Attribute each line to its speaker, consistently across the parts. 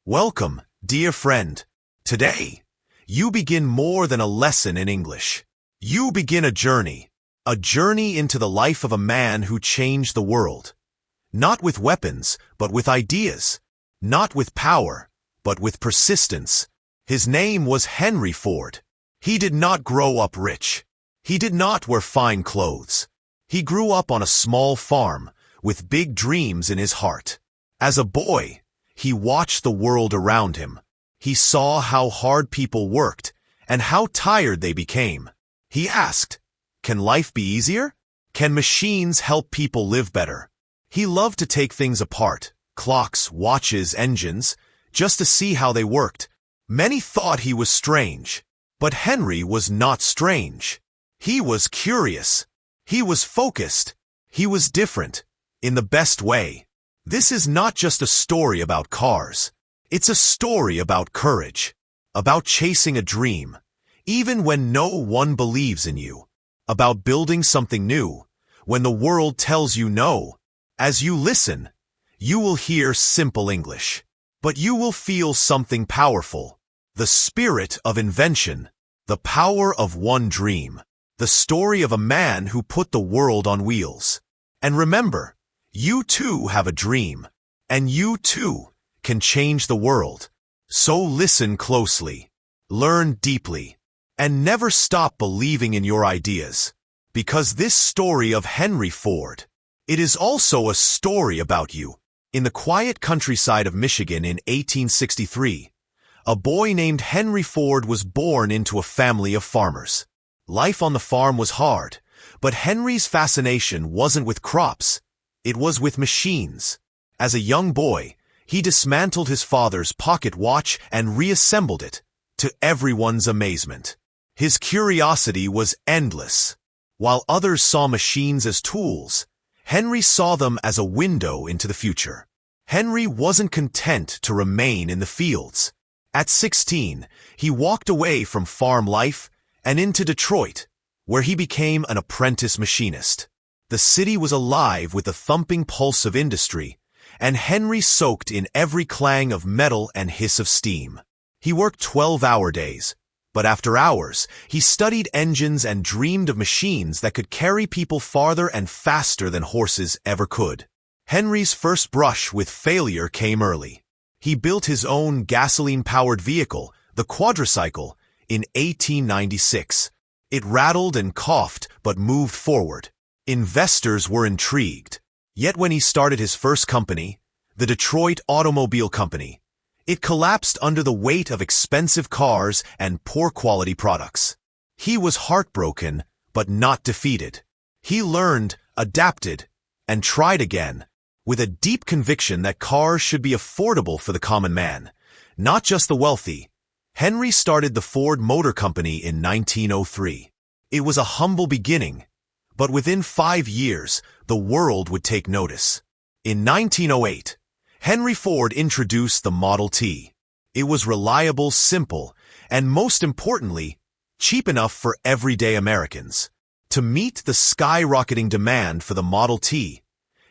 Speaker 1: Welcome, dear friend. Today, you begin more than a lesson in English. You begin a journey into the life of a man who changed the world. Not with weapons, but with ideas. Not with power, but with persistence. His name was Henry Ford. He did not grow up rich. He did not wear fine clothes. He grew up on a small farm, with big dreams in his heart. As a boy, he watched the world around him. He saw how hard people worked and how tired they became. He asked, "Can life be easier? Can machines help people live better?" He loved to take things apart, clocks, watches, engines, just to see how they worked. Many thought he was strange, but Henry was not strange. He was curious. He was focused. He was different, in the best way. This is not just a story about cars. It's a story about courage, about chasing a dream, even when no one believes in you, about building something new, when the world tells you no. As you listen, you will hear simple English, but you will feel something powerful, the spirit of invention, the power of one dream, the story of a man who put the world on wheels. And remember, you too have a dream, and you too can change the world. So listen closely, learn deeply, and never stop believing in your ideas. Because this story of Henry Ford, it is also a story about you. In the quiet countryside of Michigan in 1863, a boy named Henry Ford was born into a family of farmers. Life on the farm was hard, but Henry's fascination wasn't with crops. It was with machines. As a young boy, he dismantled his father's pocket watch and reassembled it, to everyone's amazement. His curiosity was endless. While others saw machines as tools, Henry saw them as a window into the future. Henry wasn't content to remain in the fields. At 16, he walked away from farm life and into Detroit, where he became an apprentice machinist. The city was alive with the thumping pulse of industry, and Henry soaked in every clang of metal and hiss of steam. He worked 12-hour days, but after hours, he studied engines and dreamed of machines that could carry people farther and faster than horses ever could. Henry's first brush with failure came early. He built his own gasoline-powered vehicle, the quadricycle, in 1896. It rattled and coughed but moved forward. Investors were intrigued. Yet when he started his first company, the Detroit Automobile Company, it collapsed under the weight of expensive cars and poor-quality products. He was heartbroken, but not defeated. He learned, adapted, and tried again, with a deep conviction that cars should be affordable for the common man, not just the wealthy. Henry started the Ford Motor Company in 1903. It was a humble beginning, but within 5 years, the world would take notice. In 1908, Henry Ford introduced the Model T. It was reliable, simple, and most importantly, cheap enough for everyday Americans. To meet the skyrocketing demand for the Model T,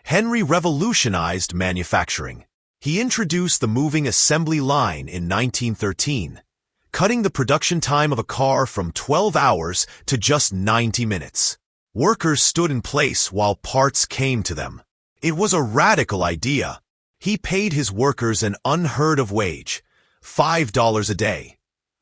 Speaker 1: Henry revolutionized manufacturing. He introduced the moving assembly line in 1913, cutting the production time of a car from 12 hours to just 90 minutes. Workers stood in place while parts came to them. It was a radical idea. He paid his workers an unheard-of wage, $5 a day,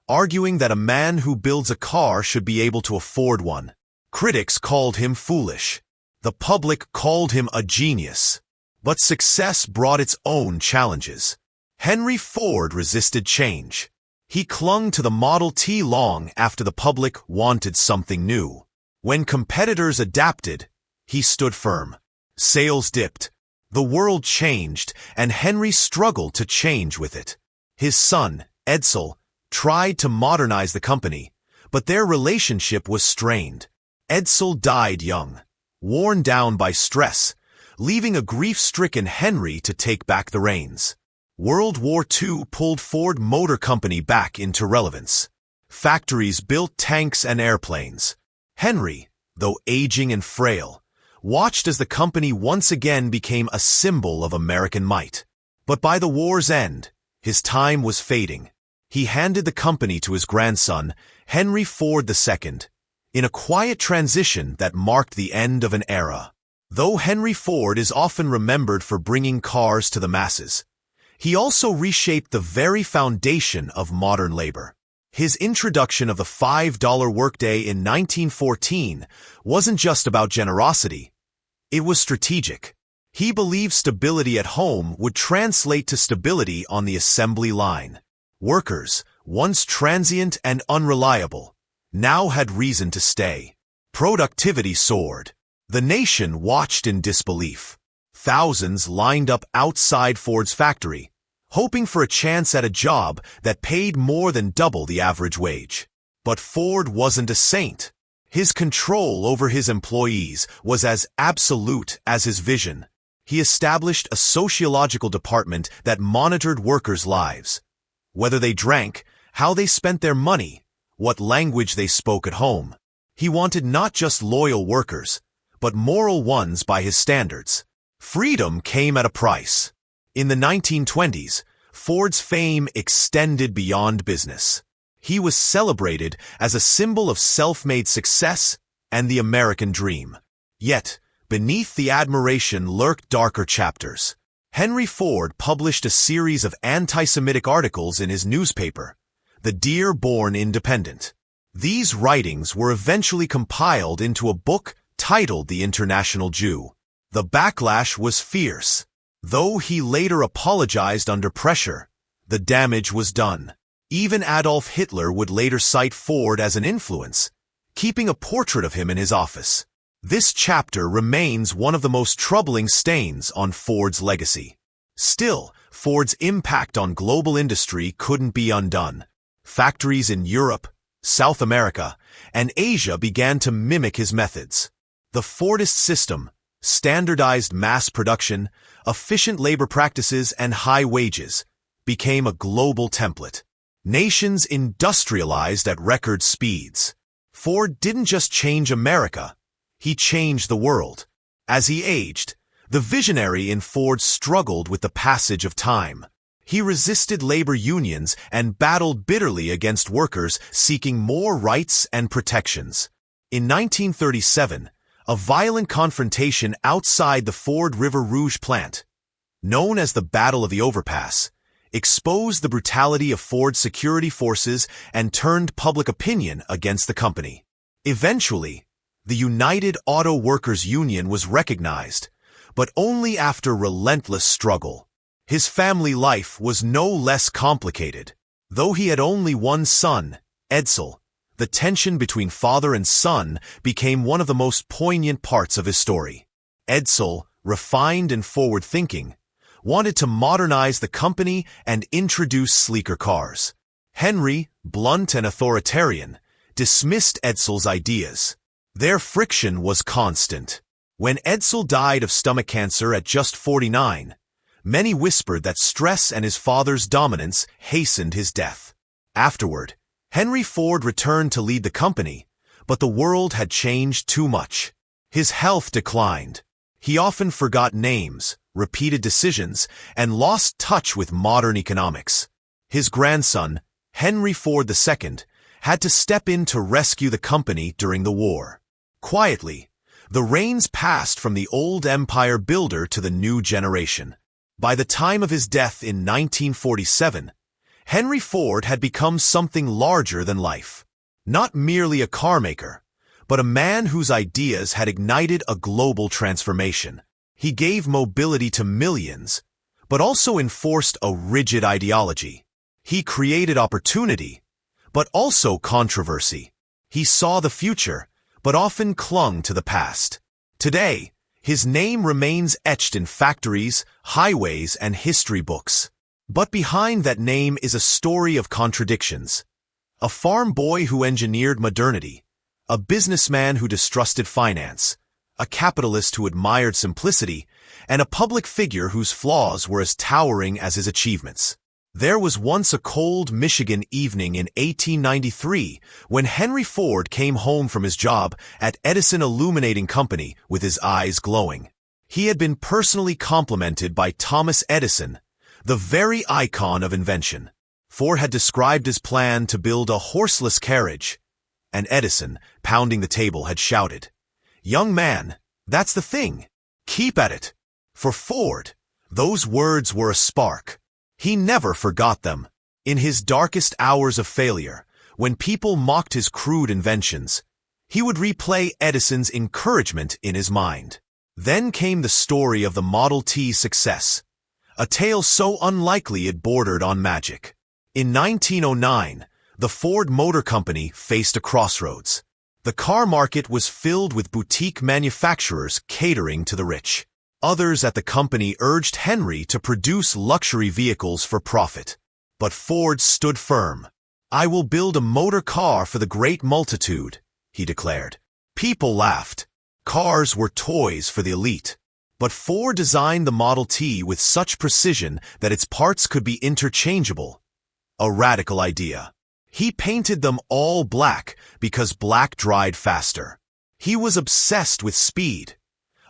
Speaker 1: arguing that a man who builds a car should be able to afford one. Critics called him foolish. The public called him a genius. But success brought its own challenges. Henry Ford resisted change. He clung to the Model T long after the public wanted something new. When competitors adapted, he stood firm. Sales dipped. The world changed, and Henry struggled to change with it. His son, Edsel, tried to modernize the company, but their relationship was strained. Edsel died young, worn down by stress, leaving a grief-stricken Henry to take back the reins. World War II pulled Ford Motor Company back into relevance. Factories built tanks and airplanes. Henry, though aging and frail, watched as the company once again became a symbol of American might. But by the war's end, His time was fading. He handed the company to his grandson, Henry Ford II, in a quiet transition that marked the end of an era. Though Henry Ford is often remembered for bringing cars to the masses, he also reshaped the very foundation of modern labor. His introduction of the $5 workday in 1914 wasn't just about generosity. It was strategic. He believed stability at home would translate to stability on the assembly line. Workers, once transient and unreliable, now had reason to stay. Productivity soared. The nation watched in disbelief. Thousands lined up outside Ford's factory, hoping for a chance at a job that paid more than double the average wage. But Ford wasn't a saint. His control over his employees was as absolute as his vision. He established a sociological department that monitored workers' lives. Whether they drank, how they spent their money, what language they spoke at home. He wanted not just loyal workers, but moral ones by his standards. Freedom came at a price. In the 1920s, Ford's fame extended beyond business. He was celebrated as a symbol of self-made success and the American dream. Yet, beneath the admiration lurked darker chapters. Henry Ford published a series of anti-Semitic articles in his newspaper, the Dearborn Independent. These writings were eventually compiled into a book titled The International Jew. The backlash was fierce. Though he later apologized under pressure, the damage was done. Even Adolf Hitler would later cite Ford as an influence, keeping a portrait of him in his office. This chapter remains one of the most troubling stains on Ford's legacy. Still, Ford's impact on global industry couldn't be undone. Factories in Europe, South America, and Asia began to mimic his methods. The Fordist system, standardized mass production, efficient labor practices, and high wages, became a global template. Nations industrialized at record speeds. Ford didn't just change America, he changed the world. As he aged, the visionary in Ford struggled with the passage of time. He resisted labor unions and battled bitterly against workers seeking more rights and protections. In 1937, a violent confrontation outside the Ford River Rouge plant, known as the Battle of the Overpass, exposed the brutality of Ford's security forces and turned public opinion against the company. Eventually, the United Auto Workers Union was recognized, but only after relentless struggle. His family life was no less complicated. Though he had only one son, Edsel, the tension between father and son became one of the most poignant parts of his story. Edsel, refined and forward-thinking, wanted to modernize the company and introduce sleeker cars. Henry, blunt and authoritarian, dismissed Edsel's ideas. Their friction was constant. When Edsel died of stomach cancer at just 49, many whispered that stress and his father's dominance hastened his death. Afterward, Henry Ford returned to lead the company, but the world had changed too much. His health declined. He often forgot names, repeated decisions, and lost touch with modern economics. His grandson, Henry Ford II, had to step in to rescue the company during the war. Quietly, the reins passed from the old empire builder to the new generation. By the time of his death in 1947, Henry Ford had become something larger than life. Not merely a car maker, but a man whose ideas had ignited a global transformation. He gave mobility to millions, but also enforced a rigid ideology. He created opportunity, but also controversy. He saw the future, but often clung to the past. Today, his name remains etched in factories, highways, and history books. But behind that name is a story of contradictions. A farm boy who engineered modernity, a businessman who distrusted finance, a capitalist who admired simplicity, and a public figure whose flaws were as towering as his achievements. There was once a cold Michigan evening in 1893 when Henry Ford came home from his job at Edison Illuminating Company with his eyes glowing. He had been personally complimented by Thomas Edison, the very icon of invention. Ford had described his plan to build a horseless carriage, and Edison, pounding the table, had shouted, "Young man, that's the thing. Keep at it." For Ford, those words were a spark. He never forgot them. In his darkest hours of failure, when people mocked his crude inventions, he would replay Edison's encouragement in his mind. Then came the story of the Model T's success, a tale so unlikely it bordered on magic. In 1909, the Ford Motor Company faced a crossroads. The car market was filled with boutique manufacturers catering to the rich. Others at the company urged Henry to produce luxury vehicles for profit. But Ford stood firm. "I will build a motor car for the great multitude," he declared. People laughed. Cars were toys for the elite. But Ford designed the Model T with such precision that its parts could be interchangeable. A radical idea. He painted them all black because black dried faster. He was obsessed with speed.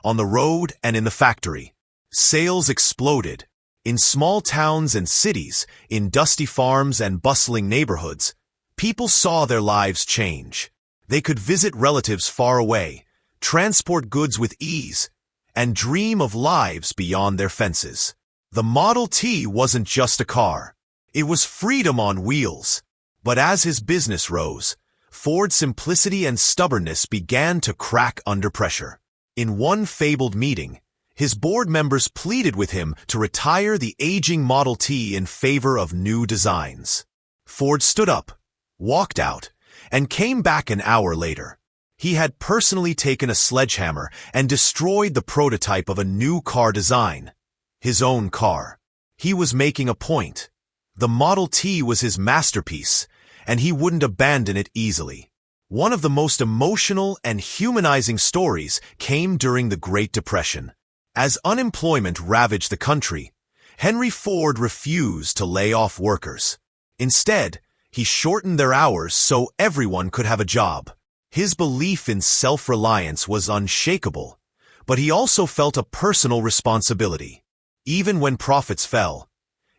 Speaker 1: On the road and in the factory, sales exploded. In small towns and cities, in dusty farms and bustling neighborhoods, people saw their lives change. They could visit relatives far away, transport goods with ease, and dream of lives beyond their fences. The Model T wasn't just a car. It was freedom on wheels. But as his business rose, Ford's simplicity and stubbornness began to crack under pressure. In one fabled meeting, his board members pleaded with him to retire the aging Model T in favor of new designs. Ford stood up, walked out, and came back an hour later. He had personally taken a sledgehammer and destroyed the prototype of a new car design. His own car. He was making a point. The Model T was his masterpiece, and he wouldn't abandon it easily. One of the most emotional and humanizing stories came during the Great Depression. As unemployment ravaged the country, Henry Ford refused to lay off workers. Instead, he shortened their hours so everyone could have a job. His belief in self-reliance was unshakable, but he also felt a personal responsibility. Even when profits fell,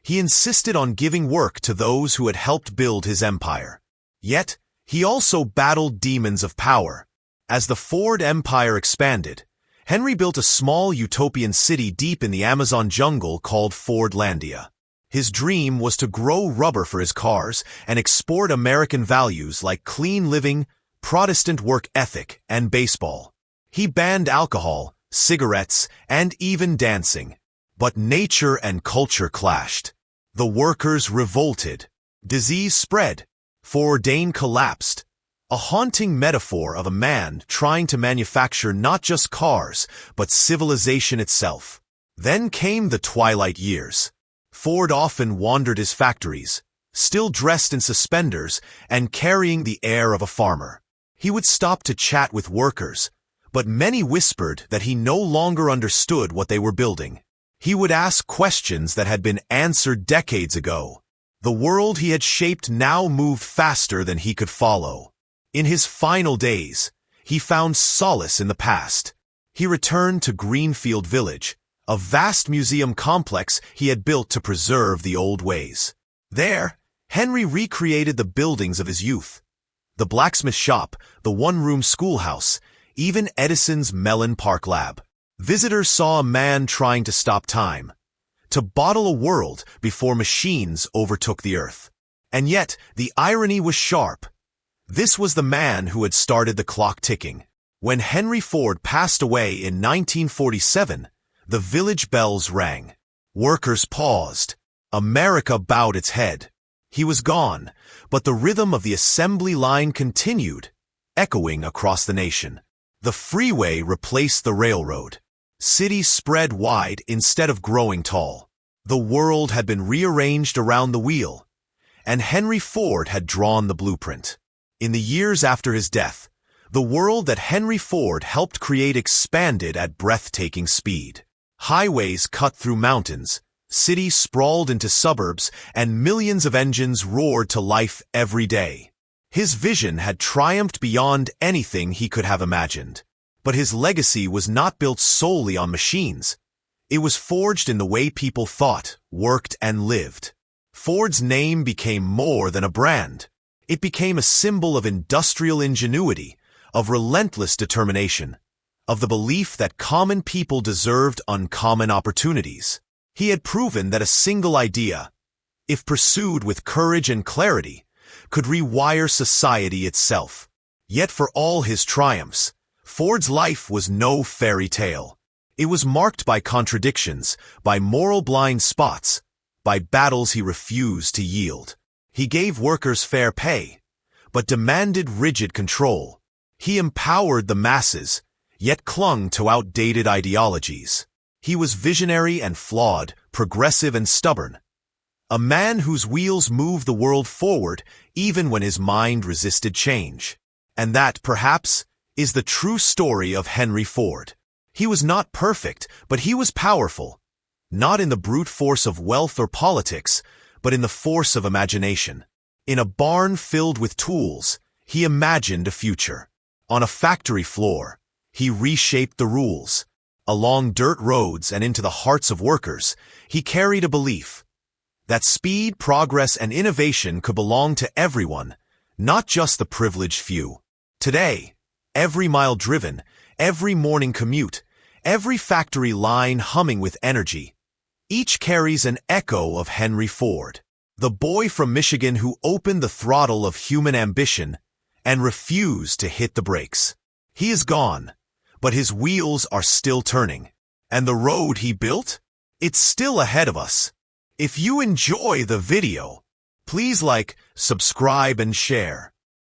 Speaker 1: he insisted on giving work to those who had helped build his empire. Yet, he also battled demons of power. As the Ford empire expanded, Henry built a small utopian city deep in the Amazon jungle called Fordlandia. His dream was to grow rubber for his cars and export American values like clean living, Protestant work ethic, and baseball. He banned alcohol, cigarettes, and even dancing. But nature and culture clashed. The workers revolted. Disease spread. Fordane collapsed. A haunting metaphor of a man trying to manufacture not just cars, but civilization itself. Then came the twilight years. Ford often wandered his factories, still dressed in suspenders and carrying the air of a farmer. He would stop to chat with workers, but many whispered that he no longer understood what they were building. He would ask questions that had been answered decades ago. The world he had shaped now moved faster than he could follow. In his final days, he found solace in the past. He returned to Greenfield Village, a vast museum complex he had built to preserve the old ways. There, Henry recreated the buildings of his youth. The blacksmith shop, the one-room schoolhouse, even Edison's Mellon Park lab. Visitors saw a man trying to stop time, to bottle a world before machines overtook the earth. And yet, the irony was sharp. This was the man who had started the clock ticking. When Henry Ford passed away in 1947, the village bells rang. Workers paused. America bowed its head. He was gone, but the rhythm of the assembly line continued, echoing across the nation. The freeway replaced the railroad. Cities spread wide instead of growing tall. The world had been rearranged around the wheel, and Henry Ford had drawn the blueprint. In the years after his death, the world that Henry Ford helped create expanded at breathtaking speed. Highways cut through mountains, cities sprawled into suburbs, and millions of engines roared to life every day. His vision had triumphed beyond anything he could have imagined. But his legacy was not built solely on machines. It was forged in the way people thought, worked, and lived. Ford's name became more than a brand. It became a symbol of industrial ingenuity, of relentless determination, of the belief that common people deserved uncommon opportunities. He had proven that a single idea, if pursued with courage and clarity, could rewire society itself. Yet for all his triumphs, Ford's life was no fairy tale. It was marked by contradictions, by moral blind spots, by battles he refused to yield. He gave workers fair pay, but demanded rigid control. He empowered the masses, yet clung to outdated ideologies. He was visionary and flawed, progressive and stubborn. A man whose wheels moved the world forward even when his mind resisted change. And that, perhaps, is the true story of Henry Ford. He was not perfect, but he was powerful. Not in the brute force of wealth or politics, but in the force of imagination. In a barn filled with tools, he imagined a future. On a factory floor, he reshaped the rules. Along dirt roads and into the hearts of workers, he carried a belief that speed, progress, and innovation could belong to everyone, not just the privileged few. Today, every mile driven, every morning commute, every factory line humming with energy, each carries an echo of Henry Ford, the boy from Michigan who opened the throttle of human ambition and refused to hit the brakes. He is gone, but his wheels are still turning. And the road he built? It's still ahead of us. If you enjoy the video, please like, subscribe, and share.